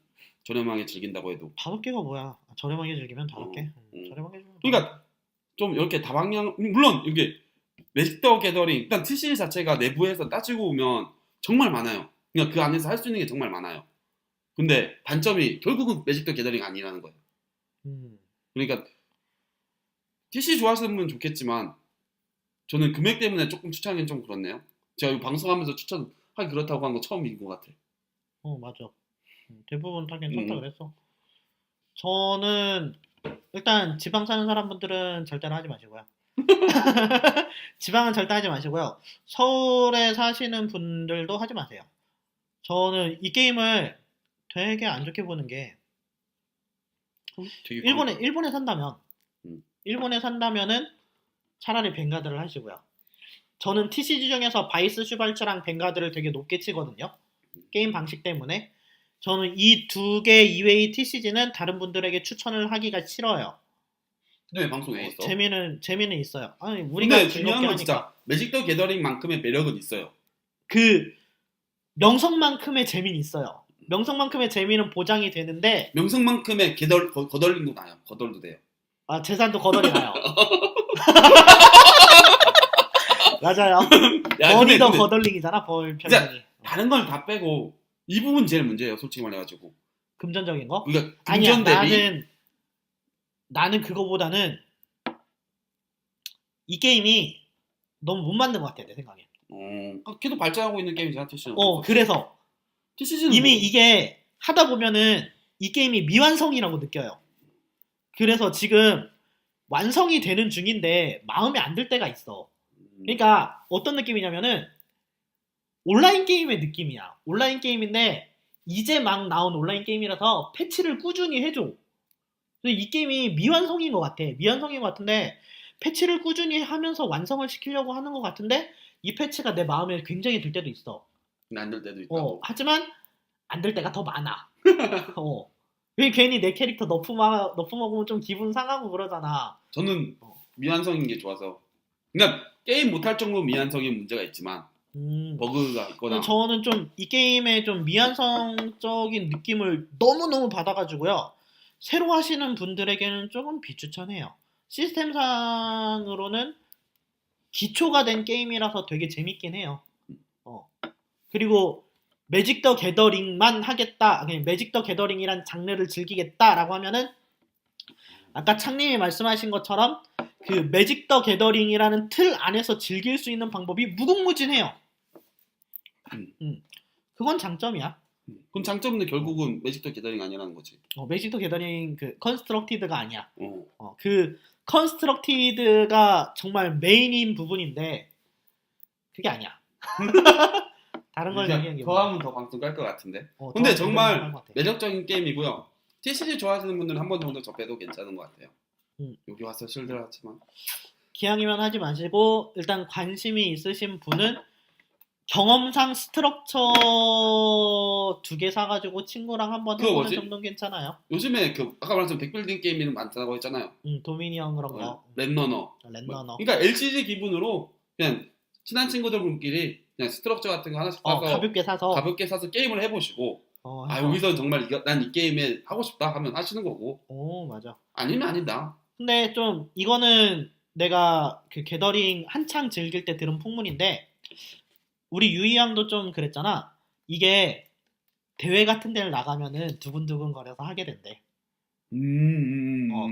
저렴하게 즐긴다고 해도 5개가 뭐야? 저렴하게 즐기면 5개? 저렴하게 즐기면 그러니까 좀 이렇게 다방향 물론 이게 매직 더 게더링 일단 TCG 자체가 내부에서 따지고 보면 정말 많아요. 그러니까 그 안에서 할 수 있는 게 정말 많아요. 근데 단점이 결국은 매직 더 게더링 아니라는 거예요. 그러니까 TCG 좋아하시는 분은 좋겠지만 저는 금액 때문에 조금 추천하기는 좀 그렇네요. 제가 방송하면서 추천하기 그렇다고 한 거 처음인 것 같아. 맞아. 대부분 다 괜찮다 그랬어. 저는 일단 지방 사는 사람분들은 절대로 하지 마시고요. 지방은 절대 하지 마시고요. 서울에 사시는 분들도 하지 마세요. 저는 이 게임을 되게 안 좋게 보는 게 일본에 산다면은 차라리 벵가드를 하시고요. 저는 TCG 중에서 바이스 슈발츠랑 벵가드를 되게 높게 치거든요. 게임 방식 때문에. 저는 이 두 개 이외의 TCG는 다른 분들에게 추천을 하기가 싫어요. 근데 왜 방송에 있어? 재미는 있어요. 아니 우리가 근데 중요한 건 진짜 매직 더 게더링만큼의 매력은 있어요. 그 명성만큼의 재미는 있어요. 명성만큼의 재미는 보장이 되는데 명성만큼의 거덜림도 나요. 거덜도 돼요. 재산도 거덜이 나요. 맞아요. 머니도 거덜링이잖아. 벌 편견이. 다른 걸 다 빼고 이 부분 제일 문제예요. 솔직히 말해가지고. 금전적인 거? 그러니까 아니야. 나는 그거보다는 이 게임이 너무 못 만든 것 같아 내 생각에. 걔도 발전하고 있는 게임이잖아 TCG는. 그래서 TCG는 이미 이게 하다 보면은 이 게임이 미완성이라고 느껴요. 그래서 지금 완성이 되는 중인데 마음에 안 들 때가 있어. 그러니까 어떤 느낌이냐면은 온라인 게임의 느낌이야. 온라인 게임인데 이제 막 나온 온라인 게임이라서 패치를 꾸준히 해줘. 그래서 이 게임이 미완성인 것 같아. 미완성인 것 같은데 패치를 꾸준히 하면서 완성을 시키려고 하는 것 같은데 이 패치가 내 마음에 굉장히 들 때도 있어. 안 될 때도 있다고. 하지만 안 될 때가 더 많아. 왜 괜히 내 캐릭터 너프 먹으면 좀 기분 상하고 그러잖아. 저는 미완성인 게 좋아서. 그러니까 게임 못할 정도 미완성인 문제가 있지만 버그가 있거나. 저는 좀 이 게임의 좀 미완성적인 느낌을 너무너무 받아가지고요. 새로 하시는 분들에게는 조금 비추천해요. 시스템상으로는 기초가 된 게임이라서 되게 재밌긴 해요. 그리고 매직 더 게더링만 하겠다, 매직 더 게더링이란 장르를 즐기겠다라고 하면은 아까 창님이 말씀하신 것처럼 그 매직 더 게더링이라는 틀 안에서 즐길 수 있는 방법이 무궁무진해요. 그건 장점이야. 그럼 장점은 결국은 매직 더 게더링 아니라는 거지. 매직 더 게더링 그 컨스트럭티드가 아니야. 그 컨스트럭티드가 정말 메인인 부분인데 그게 아니야. 다른 걸 얘기하는 게 더 하면 더 방송 깔 것 같은데. 근데 정말 매력적인 게임이고요. TCG 좋아하시는 분들은 한 번 정도 접해도 괜찮은 것 같아요. 여기 와서 실드를 하지만 기왕이면 하지 마시고 일단 관심이 있으신 분은 경험상 스트럭처 2개 사가지고 친구랑 한번 해보는 정도는 괜찮아요. 요즘에 그 아까 말했던 덱빌딩 게임이 많다고 했잖아요. 도미니언 그런 거. 랜러너. 그러니까 LCG 기분으로 그냥 친한 친구들끼리 그냥 스트럭처 같은 거 하나씩 사서 가볍게 사서 게임을 해보시고 여기서 정말 난 이 게임에 하고 싶다 하면 하시는 거고. 맞아. 아니면 아니다. 근데 좀 이거는 내가 그 게더링 한창 즐길 때 들은 풍문인데 우리 유이 양도 좀 그랬잖아. 이게 대회 같은 데를 나가면은 두근두근 거려서 하게 된대.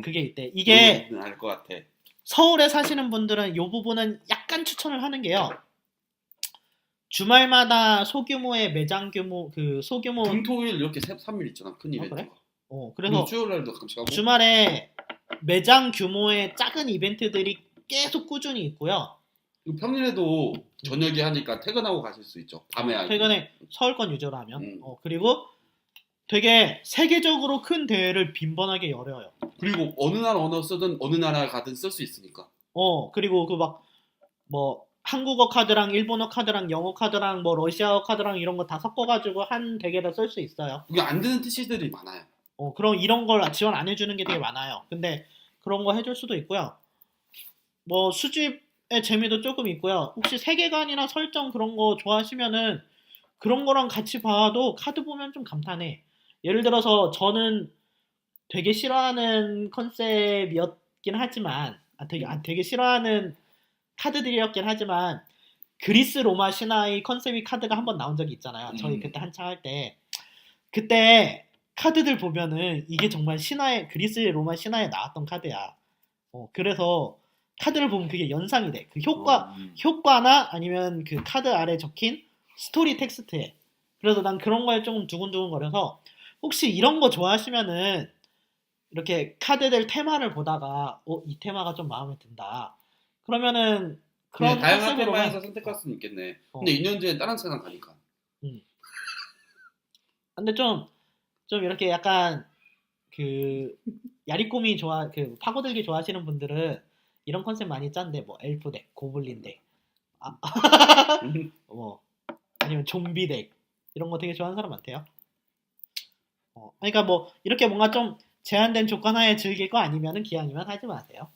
그게 있대. 이게 알 것 같아. 서울에 사시는 분들은 이 부분은 약간 추천을 하는 게요. 주말마다 소규모의 매장 규모 소규모 금토일 이렇게 3일 있잖아. 큰 이벤트가. 그래? 그래서 수요일날도 가끔씩 하고. 주말에 매장 규모의 작은 이벤트들이 계속 꾸준히 있고요. 평일에도 저녁에 하니까 퇴근하고 가실 수 있죠. 밤에 퇴근에 서울권 위주로 하면. 그리고 되게 세계적으로 큰 대회를 빈번하게 열어요. 그리고 어느 나라 언어 쓰든 어느 나라 가든 쓸 수 있으니까. 그리고 그 막 뭐 한국어 카드랑 일본어 카드랑 영어 카드랑 뭐 러시아어 카드랑 이런 거 다 섞어가지고 한 덱에다 쓸 수 있어요. 그게 안 되는 TC들이 많아요. 그럼 이런 걸 지원 안 해주는 게 되게 많아요. 근데 그런 거 해줄 수도 있고요. 뭐 수집의 재미도 조금 있고요. 혹시 세계관이나 설정 그런 거 좋아하시면은 그런 거랑 같이 봐도 카드 보면 좀 감탄해. 예를 들어서 저는 되게 싫어하는 컨셉이었긴 하지만 되게 싫어하는 카드들이었긴 하지만 그리스 로마 신화의 컨셉이 카드가 한번 나온 적이 있잖아요. 저희 그때 한창 할 때 그때 카드들 보면은 이게 정말 그리스 로마 신화에 나왔던 카드야. 그래서 카드를 보면 그게 연상이 돼. 그 효과나 아니면 그 카드 아래 적힌 스토리 텍스트에. 그래서 난 그런 거에 좀 두근두근거려서 혹시 이런 거 좋아하시면은 이렇게 카드들 테마를 보다가 이 테마가 좀 마음에 든다. 그러면은 그런 다양한 테마에서 선택할 수는 있겠네. 근데 2년 뒤에 다른 세상 가니까. 근데 좀 이렇게 약간 그 야리꼬미 그 파고들기 좋아하시는 분들은 이런 컨셉 많이 짠데 뭐 엘프 덱, 고블린 덱, 뭐 아니면 좀비 덱 이런 거 되게 좋아하는 사람 많대요. 그러니까 뭐 이렇게 뭔가 좀 제한된 조건 하에 즐길 거 아니면은 기왕이면 하지 마세요.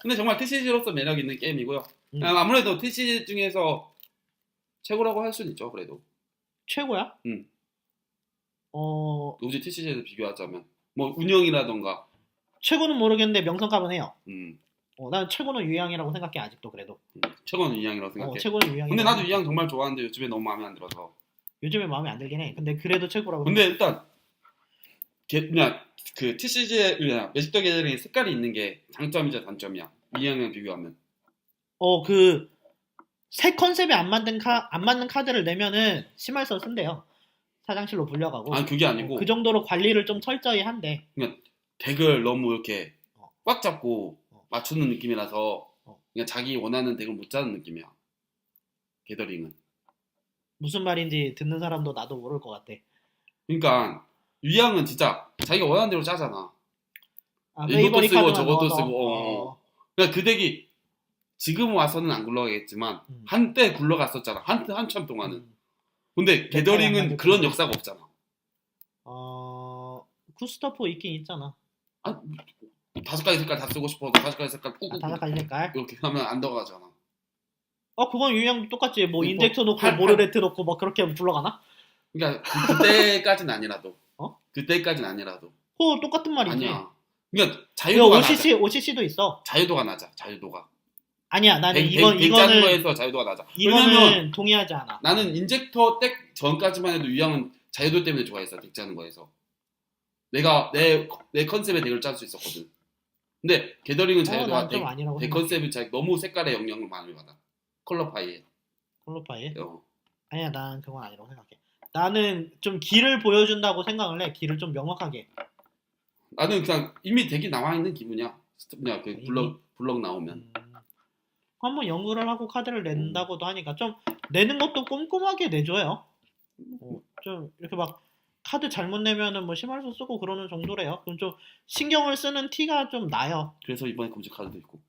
근데 정말 TCG로서 매력 있는 게임이고요. 아무래도 TCG 중에서 최고라고 할 수는 있죠. 그래도 최고야? 요즘 TCG에서 비교하자면 뭐 운영이라던가 최고는 모르겠는데 명성값은 해요. 난 최고는 유양이라고 생각해 아직도 그래도. 최고는 유양이라고 생각해. 최고는 유양. 근데 나도 유양 정말 좋아하는데 요즘에 너무 마음에 안 들어서. 요즘에 마음에 안 들긴 해. 근데 그래도 최고라고. 근데 일단 그냥 그 TCG의 매직 더 게더링의 색깔이 있는 게 장점이자 단점이야. 유양이랑 비교하면. 그 새 컨셉에 안 맞는 카드를 내면은 심할서 쓴대요. 사장실로 불려가고. 그게 아니고 그 정도로 관리를 좀 철저히 한대. 그냥 덱을 너무 이렇게 꽉 잡고 맞추는 느낌이라서 그냥 자기 원하는 덱을 못 짜는 느낌이야. 게더링은. 무슨 말인지 듣는 사람도 나도 모를 것 같아. 그러니까 유희양은 진짜 자기가 원하는 대로 짜잖아. 아, 이것도 페이버리 쓰고 카드만 저것도 넣어서. 쓰고. 그러니까 그 덱이 지금 와서는 안 굴러가겠지만 음. 한때 굴러갔었잖아. 한참 동안은. 음. 근데 안 게더링은 맞을 그런 텐데. 역사가 없잖아. 쿠스터포 있긴 있잖아. 아, 5가지 색깔 다 쓰고 싶어도 5가지 색깔 꾹꾹 다섯 가지 색깔. 이렇게 하면 안 들어가잖아. 그건 유형 똑같지. 뭐 뭐, 인젝터 놓고 팔- 모르레트 놓고 막 그렇게 굴러가나? 그러니까 그때까지는 아니라도. 어? 그때까지는 아니라도. 그거 똑같은 말이지. 아니야. 그러니까 이거 자유도가 낮아. OCC도 있어. 자유도가 낮아. 자유도가. 아니야, 나는 백 짜는 이거는 거에서 자유도가 낮아. 왜냐면 이거는 동의하지 않아. 나는 인젝터 덱 전까지만 해도 유형은 자유도 때문에 좋아했어. 덱 짜는 거에서. 내가 내 컨셉의 덱을 짤 수 있었거든. 근데 게더링은 자유도가 난좀 아니라고 덱 생각해. 컨셉이 너무 색깔의 영향을 많이 받아. 컬러 파이에. 콜로파이? 어. 아니야, 난 그건 아니라고 생각해. 나는 좀 길을 보여준다고 생각을 해. 길을 좀 명확하게. 나는 그냥 이미 덱이 나와 있는 기분이야. 그냥 그 이미? 블럭 나오면. 한번 연구를 하고 카드를 낸다고도 하니까 좀 내는 것도 꼼꼼하게 내줘요. 좀 이렇게 막 카드 잘못 내면은 뭐 심할수 쓰고 그러는 정도래요. 그럼 좀 신경을 쓰는 티가 좀 나요. 그래서 이번에 금지 카드도 있고.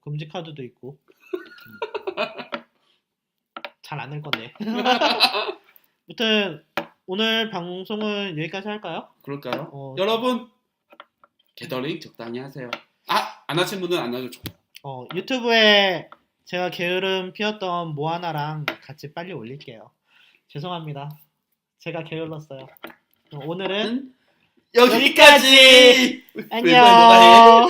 금지 카드도 있고. 잘 안 낼 건데. 아무튼 오늘 방송은 여기까지 할까요? 그럴까요? 여러분 게더링 적당히 하세요. 안 하신 분은 안 하죠. 유튜브에 제가 게으름 피웠던 모아나랑 같이 빨리 올릴게요. 죄송합니다. 제가 게을렀어요. 오늘은 여기까지. 안녕.